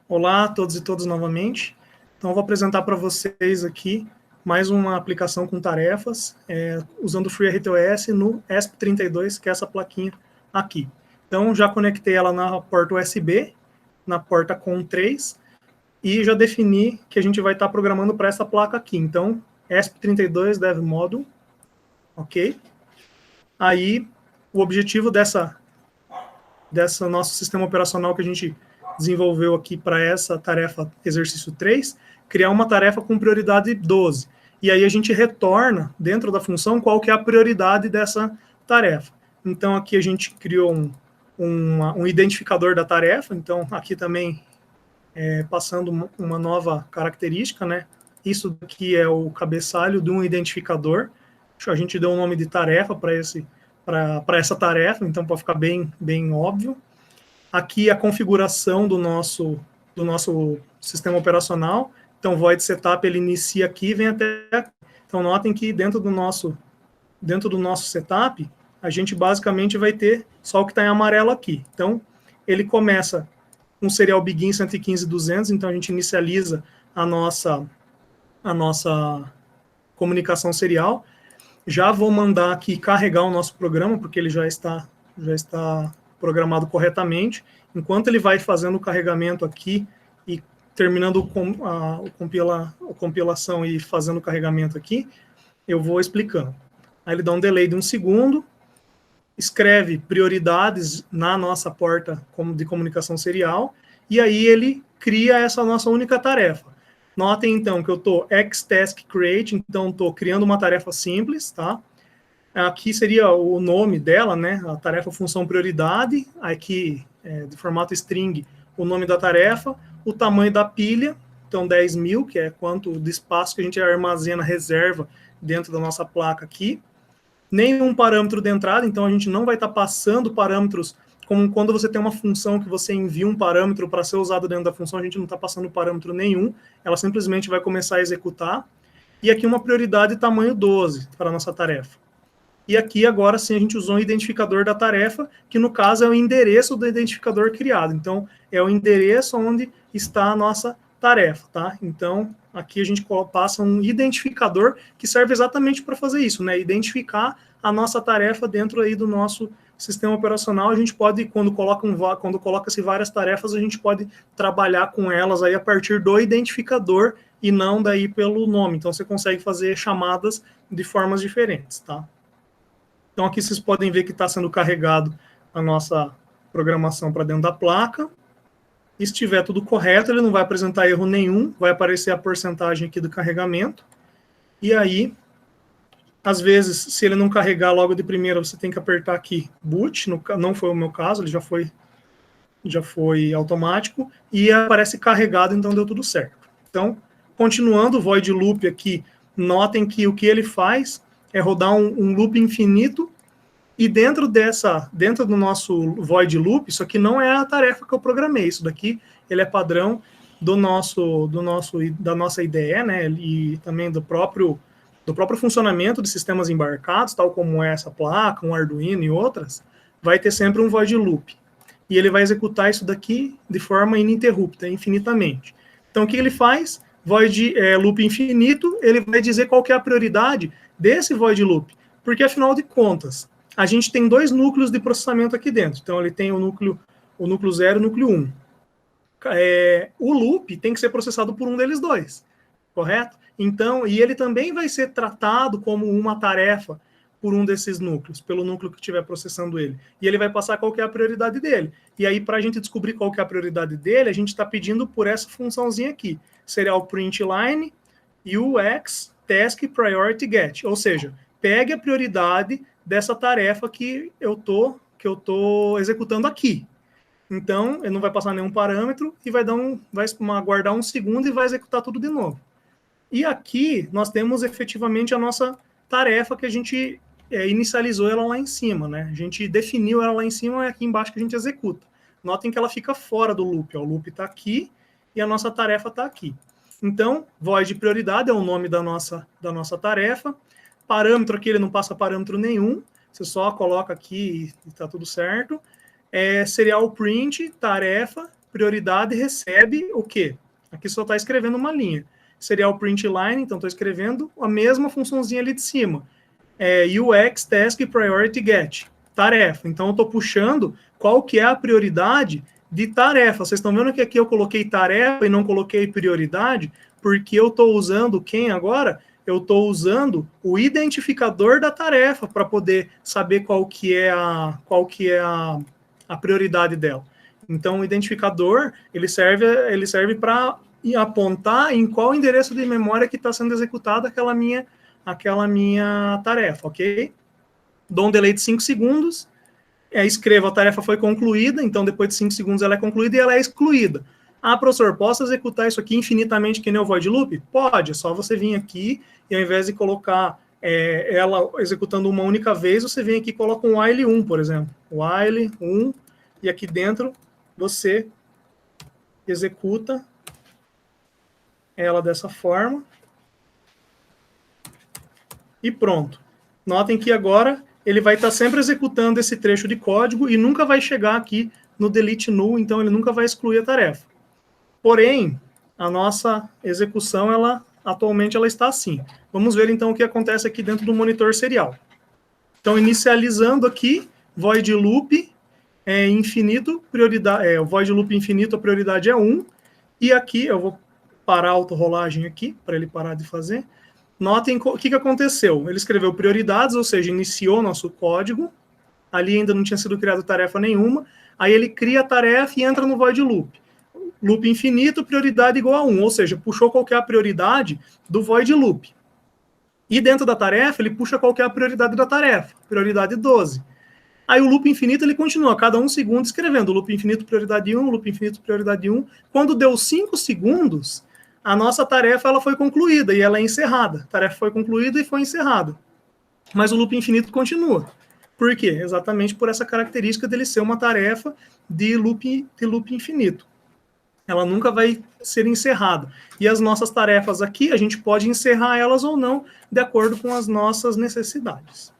Olá a todos e todas novamente. Então, eu vou apresentar para vocês aqui mais uma aplicação com tarefas, usando o FreeRTOS no ESP32, que é essa plaquinha aqui. Então, já conectei ela na porta USB, na porta COM3, e já defini que a gente vai estar programando para essa placa aqui. Então, ESP32 Dev Module, ok? Aí, o objetivo dessa nosso sistema operacional que a gente desenvolveu aqui para essa tarefa exercício 3, criar uma tarefa com prioridade 12. E aí a gente retorna dentro da função qual que é a prioridade dessa tarefa. Então aqui a gente criou um identificador da tarefa, então aqui também passando uma nova característica, né? Isso aqui é o cabeçalho de um identificador. A gente deu um nome de tarefa para essa tarefa, então para ficar bem óbvio. Aqui a configuração do nosso sistema operacional. Então, void setup, ele inicia aqui e vem até aqui. Então, notem que dentro do nosso setup, a gente basicamente vai ter só o que está em amarelo aqui. Então, ele começa com serial begin 115.200, então a gente inicializa a nossa comunicação serial. Já vou mandar aqui carregar o nosso programa, porque ele já está programado corretamente. Enquanto ele vai fazendo o carregamento aqui e terminando a compilação e fazendo o carregamento aqui, eu vou explicando. Aí ele dá um delay de 1 segundo, escreve prioridades na nossa porta de comunicação serial, e aí ele cria essa nossa única tarefa. Notem, então, que eu estou xtask create, então estou criando uma tarefa simples, tá? Aqui seria o nome dela, né? A tarefa função prioridade, aqui de formato string, o nome da tarefa, o tamanho da pilha, então 10.000, que é quanto de espaço que a gente armazena, reserva dentro da nossa placa aqui. Nenhum parâmetro de entrada, então a gente não vai estar passando parâmetros, como quando você tem uma função que você envia um parâmetro para ser usado dentro da função, a gente não está passando parâmetro nenhum, ela simplesmente vai começar a executar. E aqui uma prioridade tamanho 12 para a nossa tarefa. E aqui, agora sim, a gente usou um identificador da tarefa, que no caso é o endereço do identificador criado. Então, é o endereço onde está a nossa tarefa, tá? Então, aqui a gente passa um identificador que serve exatamente para fazer isso, né? Identificar a nossa tarefa dentro aí do nosso sistema operacional. A gente pode, quando coloca-se várias tarefas, a gente pode trabalhar com elas aí a partir do identificador e não daí pelo nome. Então, você consegue fazer chamadas de formas diferentes, tá? Então, aqui vocês podem ver que está sendo carregado a nossa programação para dentro da placa. E se estiver tudo correto, ele não vai apresentar erro nenhum, vai aparecer a porcentagem aqui do carregamento. E aí, às vezes, se ele não carregar logo de primeira, você tem que apertar aqui boot, não foi o meu caso, ele já foi automático, e aparece carregado, então deu tudo certo. Então, continuando o void loop aqui, notem que o que ele faz é rodar um loop infinito, e dentro do nosso void loop, isso aqui não é a tarefa que eu programei, isso daqui ele é padrão da nossa IDE, né, e também do próprio funcionamento de sistemas embarcados, tal como essa placa, um Arduino e outras, vai ter sempre um void loop. E ele vai executar isso daqui de forma ininterrupta, infinitamente. Então, o que ele faz? Void loop infinito, ele vai dizer qual que é a prioridade desse void loop, porque afinal de contas, a gente tem dois núcleos de processamento aqui dentro. Então, ele tem o núcleo 0 e o núcleo 1. O loop tem que ser processado por um deles dois, correto? Então, e ele também vai ser tratado como uma tarefa por um desses núcleos, pelo núcleo que estiver processando ele. E ele vai passar qual que é a prioridade dele. E aí, para a gente descobrir qual que é a prioridade dele, a gente está pedindo por essa funçãozinha aqui, serial println UX task priority get, ou seja, pegue a prioridade dessa tarefa que eu tô executando aqui. Então, ele não vai passar nenhum parâmetro e vai aguardar 1 segundo e vai executar tudo de novo. E aqui nós temos efetivamente a nossa tarefa que a gente inicializou ela lá em cima, né? A gente definiu ela lá em cima e aqui embaixo que a gente executa. Notem que ela fica fora do loop. Ó. O loop está aqui e a nossa tarefa está aqui. Então, void prioridade é o nome da nossa tarefa. Parâmetro aqui, ele não passa parâmetro nenhum. Você só coloca aqui e está tudo certo. Serial print, tarefa, prioridade recebe o quê? Aqui só está escrevendo uma linha. Seria o print line, então estou escrevendo a mesma funçãozinha ali de cima. UX Task Priority Get, tarefa. Então eu estou puxando qual que é a prioridade de tarefa. Vocês estão vendo que aqui eu coloquei tarefa e não coloquei prioridade, porque eu estou usando quem agora? Eu estou usando o identificador da tarefa para poder saber qual que é a prioridade dela. Então, o identificador, ele serve para apontar em qual endereço de memória que está sendo executada aquela minha tarefa, ok? Dou um delay de 5 segundos, escrevo, a tarefa foi concluída, então depois de 5 segundos ela é concluída e ela é excluída. Ah, professor, posso executar isso aqui infinitamente que nem o void loop? Pode, é só você vir aqui e ao invés de colocar ela executando uma única vez, você vem aqui e coloca um while 1, por exemplo. While 1, e aqui dentro você executa ela dessa forma. E pronto. Notem que agora ele vai estar sempre executando esse trecho de código e nunca vai chegar aqui no delete null, então ele nunca vai excluir a tarefa. Porém, a nossa execução, atualmente ela está assim. Vamos ver então o que acontece aqui dentro do monitor serial. Então, inicializando aqui, void loop infinito, prioridade, o void loop infinito, a prioridade é 1, e aqui eu vou parar a autorrolagem aqui, para ele parar de fazer. Notem o que aconteceu. Ele escreveu prioridades, ou seja, iniciou nosso código, ali ainda não tinha sido criada tarefa nenhuma, aí ele cria a tarefa e entra no void loop. Loop infinito, prioridade igual a 1, ou seja, puxou qual que é a prioridade do void loop. E dentro da tarefa, ele puxa qual que é a prioridade da tarefa, prioridade 12. Aí o loop infinito, ele continua, cada 1 segundo escrevendo, loop infinito, prioridade 1, loop infinito, prioridade 1. Quando deu 5 segundos, a nossa tarefa ela foi concluída e ela é encerrada. A tarefa foi concluída e foi encerrada. Mas o loop infinito continua. Por quê? Exatamente por essa característica dele ser uma tarefa de loop infinito. Ela nunca vai ser encerrada. E as nossas tarefas aqui, a gente pode encerrar elas ou não, de acordo com as nossas necessidades.